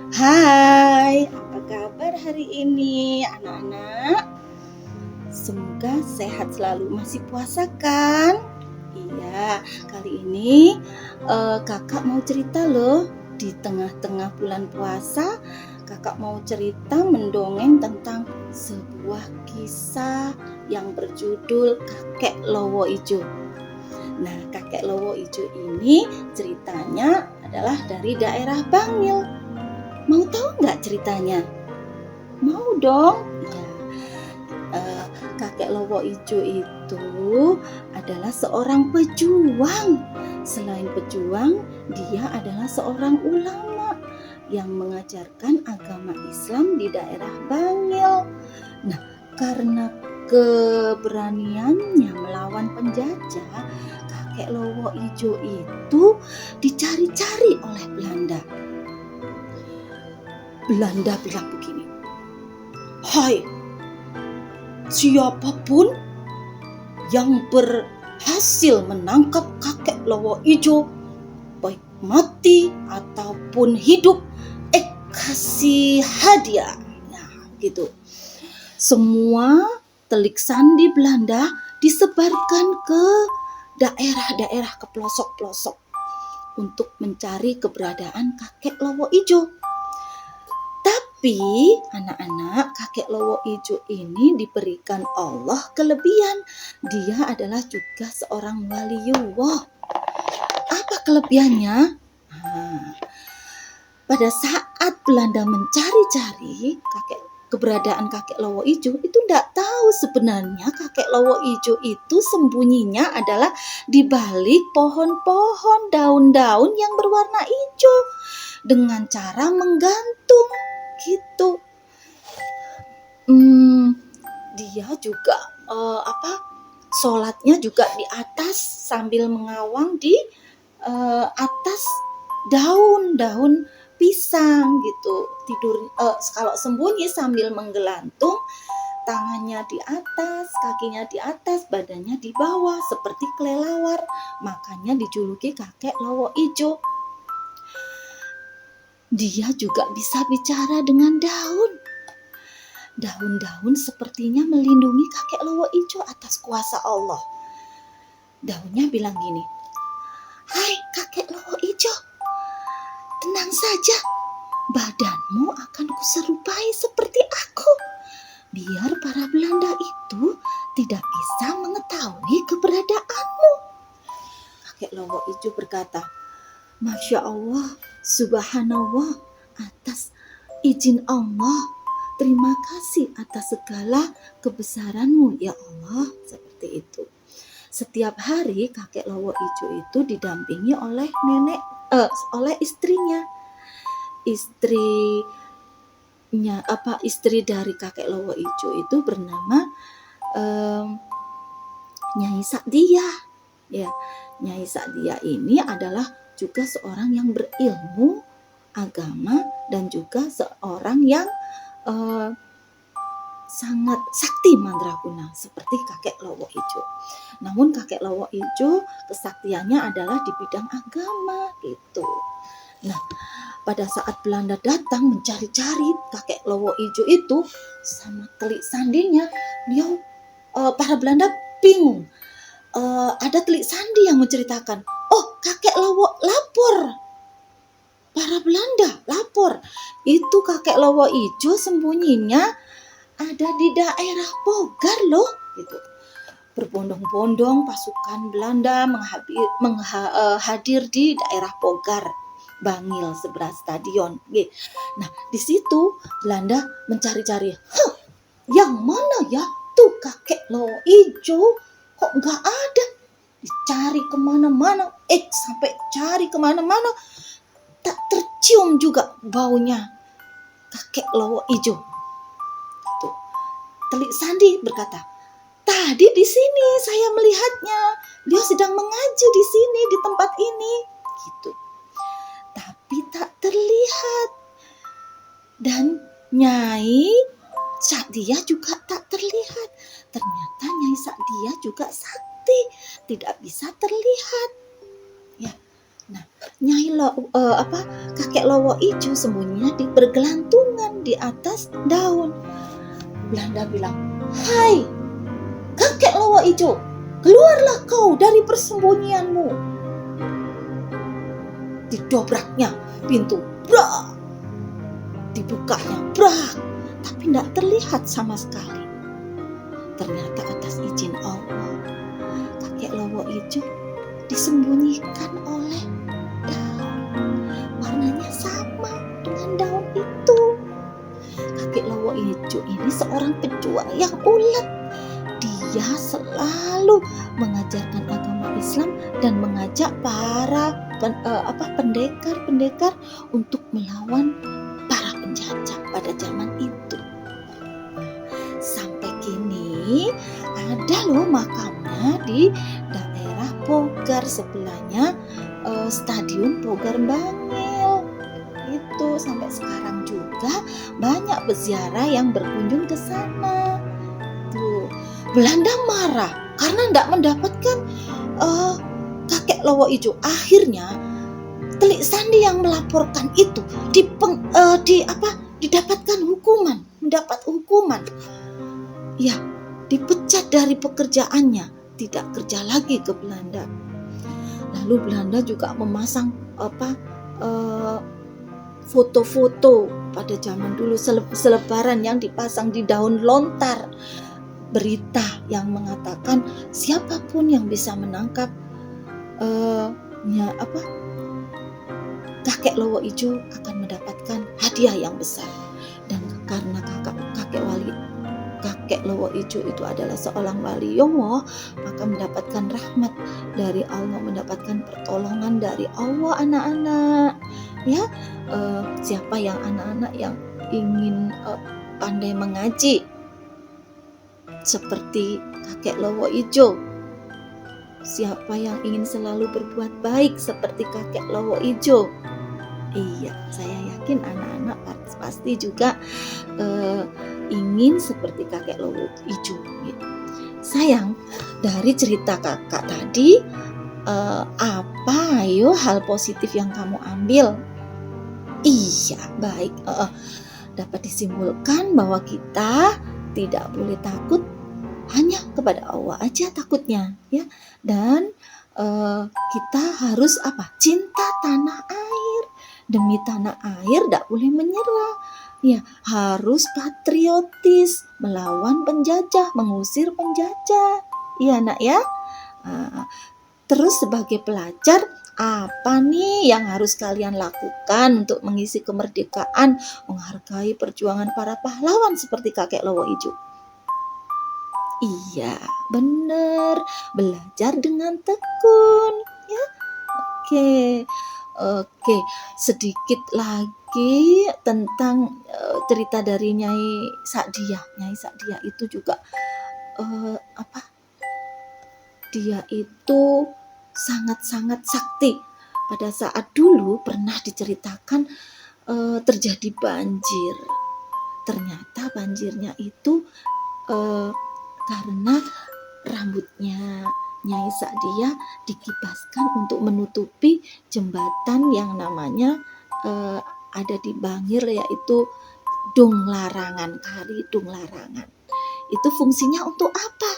Hai, apa kabar hari ini anak-anak? Semoga sehat selalu. Masih puasa kan? Iya, kali ini kakak mau cerita loh. Di tengah-tengah bulan puasa, kakak mau cerita mendongeng tentang sebuah kisah yang berjudul Kakek Lowo Ijo. Nah, Kakek Lowo Ijo ini ceritanya adalah dari daerah Bangil. Mau tahu nggak ceritanya? Mau dong. Ya, Kakek Lowo Ijo itu adalah seorang pejuang. Selain pejuang, dia adalah seorang ulama yang mengajarkan agama Islam di daerah Bangil. Nah, karena keberaniannya melawan penjajah, Kakek Lowo Ijo itu dicari-cari oleh Belanda. Belanda bilang begini, "Hai, siapapun yang berhasil menangkap Kakek Lowo Ijo, baik mati ataupun hidup, kasih hadiah." Nah, gitu. Semua telik sandi Belanda disebarkan ke daerah-daerah, ke pelosok-pelosok untuk mencari keberadaan Kakek Lowo Ijo. Tapi anak-anak, Kakek Lowo Ijo ini diberikan Allah kelebihan. Dia adalah juga seorang waliullah. Apa kelebihannya? Pada saat Belanda mencari-cari keberadaan Kakek Lowo Ijo, itu tidak tahu sebenarnya Kakek Lowo Ijo itu sembunyinya adalah di balik pohon-pohon, daun-daun yang berwarna hijau dengan cara menggantung gitu. Dia juga sholatnya juga di atas sambil mengawang di atas daun-daun pisang gitu. Tidur kalau sembunyi sambil menggelantung, tangannya di atas, kakinya di atas, badannya di bawah seperti kelelawar. Makanya dijuluki Kakek Lowo Ijo. Dia juga bisa bicara dengan daun. Daun-daun sepertinya melindungi Kakek Lowo Ijo atas kuasa Allah. Daunnya bilang gini, "Hai Kakek Lowo Ijo, tenang saja, badanmu akan kuserupai seperti aku, biar para Belanda itu tidak bisa mengetahui keberadaanmu." Kakek Lowo Ijo berkata, "Masya Allah, subhanallah, atas izin Allah, terima kasih atas segala kebesaranmu ya Allah." Seperti itu. Setiap hari Kakek Lowo Ijo itu didampingi oleh oleh istrinya. Istri dari Kakek Lowo Ijo itu bernama Nyai Sakdiah. Ya, Nyai Sakdiah ini adalah juga seorang yang berilmu agama dan juga seorang yang sangat sakti mandraguna seperti Kakek Lowo Ijo. Namun Kakek Lowo Ijo kesaktiannya adalah di bidang agama gitu. Nah, pada saat Belanda datang mencari-cari Kakek Lowo Ijo itu sama telik sandinya, para Belanda bingung. Ada telik sandi yang menceritakan, "Oh, Kakek Lowo lapor. Para Belanda lapor. Itu Kakek Lowo Ijo sembunyinya ada di daerah Pogar loh." Gitu. Berbondong-bondong pasukan Belanda hadir di daerah Pogar, Bangil, sebelah stadion. Nah, di situ Belanda mencari-cari, yang mana ya tuh Kakek Lowo Ijo? Kok nggak ada? Dicari kemana-mana, sampai cari kemana-mana, tak tercium juga baunya Kakek Lowo Ijo. Tuh. Telik sandi berkata, "Tadi di sini saya melihatnya, dia sedang mengaji di sini, di tempat ini." Gitu. Tapi tak terlihat. Dan Nyai Sakdiah juga tak terlihat. Ternyata Nyai Sakdiah juga sakti, tidak bisa terlihat. Ya, Nah, kakek Lowo Ijo sembunyinya di bergelantungan di atas daun. Belanda bilang, "Hai, kakek Lowo Ijo, keluarlah kau dari persembunyianmu." Didobraknya pintu, brak, dibukanya, brak, tapi tidak terlihat sama sekali. Ternyata atas izin Allah, kakek Lowo Ijo disembunyikan oleh daun. Warnanya sama dengan daun itu. Kakek Lowo Ijo ini seorang pejuang yang ulet. Dia selalu mengajarkan agama Islam dan mengajak para pendekar-pendekar untuk melawan para penjajah pada zaman itu. Sampai kini ada loh makamnya di daerah Pogar, sebelahnya Stadion Pogar Bangil. Itu sampai sekarang juga banyak peziarah yang berkunjung ke sana. Tuh, Belanda marah karena tidak mendapatkan kakek Lowo Ijo. Akhirnya Telik Sandi yang melaporkan itu didapatkan hukuman, mendapat hukuman. Ya, dipecat dari pekerjaannya, tidak kerja lagi ke Belanda. Lalu Belanda juga memasang foto-foto pada zaman dulu selebaran yang dipasang di daun lontar, berita yang mengatakan siapapun yang bisa menangkap kakek Lowo Ijo akan mendapatkan hadiah yang besar. Dan karena kakek Lowo Ijo itu adalah seorang wali Allah, maka mendapatkan rahmat dari Allah, mendapatkan pertolongan dari Allah. Anak-anak, ya, siapa yang anak-anak yang ingin pandai mengaji seperti kakek Lowo Ijo, siapa yang ingin selalu berbuat baik seperti kakek Lowo Ijo, iya, saya yakin anak-anak pasti juga ingin seperti kakek Lowo Ijo. Sayang, dari cerita kakak tadi, ayo hal positif yang kamu ambil? Iya, baik. Dapat disimpulkan bahwa kita tidak boleh takut, hanya kepada Allah aja takutnya, ya. Dan kita harus cinta tanah air. Demi tanah air tidak boleh menyerah, ya. Harus patriotis, melawan penjajah, mengusir penjajah, iya nak ya. Terus sebagai pelajar, apa nih yang harus kalian lakukan untuk mengisi kemerdekaan, menghargai perjuangan para pahlawan seperti kakek Lowo Ijo? Iya, benar, belajar dengan tekun, ya. Oke, sedikit lagi tentang cerita dari Nyai Sa'diyah. Nyai Sa'diyah itu juga dia itu sangat-sangat sakti. Pada saat dulu pernah diceritakan terjadi banjir. Ternyata banjirnya itu karena rambutnya Nyai Sa'diyah dikibaskan untuk menutupi jembatan yang namanya ada di Bangil, yaitu Dung Larangan, Kali Dung Larangan. Itu fungsinya untuk apa?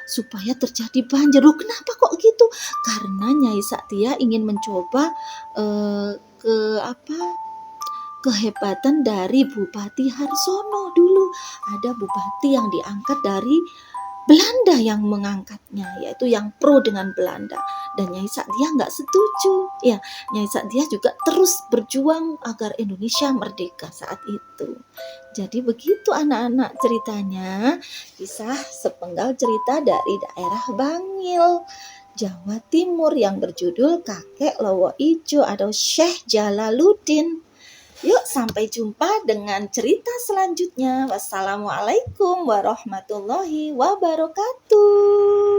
Supaya terjadi banjir. Loh, kenapa kok gitu? Karena Nyai Sa'diyah ingin mencoba kehebatan dari Bupati Harsono. Dulu ada bupati yang diangkat dari Belanda yang mengangkatnya, yaitu yang pro dengan Belanda, dan Nyai Sa'diyah nggak setuju. Ya, Nyai Sa'diyah juga terus berjuang agar Indonesia merdeka saat itu. Jadi begitu anak-anak ceritanya, kisah sepenggal cerita dari daerah Bangil, Jawa Timur yang berjudul Kakek Lowo Ijo atau Syekh Jalaluddin. Yuk, sampai jumpa dengan cerita selanjutnya. Wassalamualaikum warahmatullahi wabarakatuh.